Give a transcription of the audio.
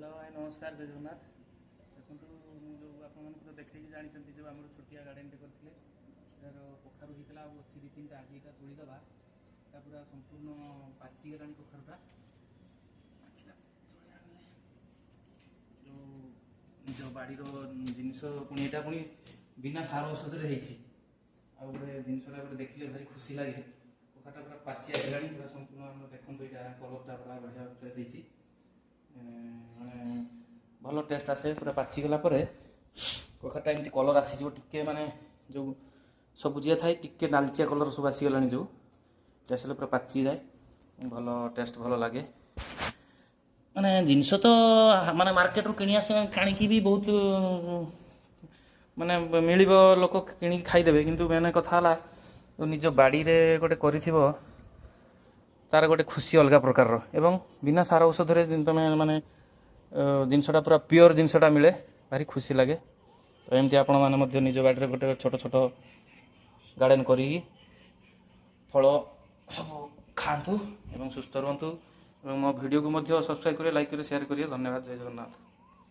Hello भाई नमस्कार जय जगन्नाथ। देखो जो आप देखी जानते जो आम छोटिया गार्डेन टे करते कखारू होता अच्छी दी तीन आज तोड़ीदे पूरा संपूर्ण पाचिगला कखारूटा जो निज बाड़ीर जिनस पुणी यहाँ पुणी बिना सार औषध गोटे जिनसा गोटे देखिले भारी खुशी लगे। कखाटा पूरा पाची आसला पूरा संपूर्ण देखो यहाँ कलरटा पूरा बढ़िया फ्रेश माने भल टेस्ट आसे पूरा पाचिगला कखाटा एमती कलर आसी टे माने जो सबुजिया थाए टिके नालचिया कलर सब आसीगला जो आसले पूरा पाची जाए भल टेस्ट भल लगे। माने जिनस तो माने मार्केट रू किणी आसे काणिकी भी बहुत माने मिल लोक कि खाईदेवे किंतु मैंने कथा निज बाड़ी रे गोटे करिथिबो तार गोटे खुशी अलग प्रकार एवं बिना सार औषध तुम माने जिनसटा पूरा प्योर जिनसटा मिले भारी खुशी लगे। तो एमती आपण मैंने निज बाड़ी गोटे छोट छोट गार्डन करी फल सब खातु एवं सुस्थ रुहतु। मो वीडियो को सब्सक्राइब करें, लाइक करें, शेयर करें। धन्यवाद। जय जगन्नाथ।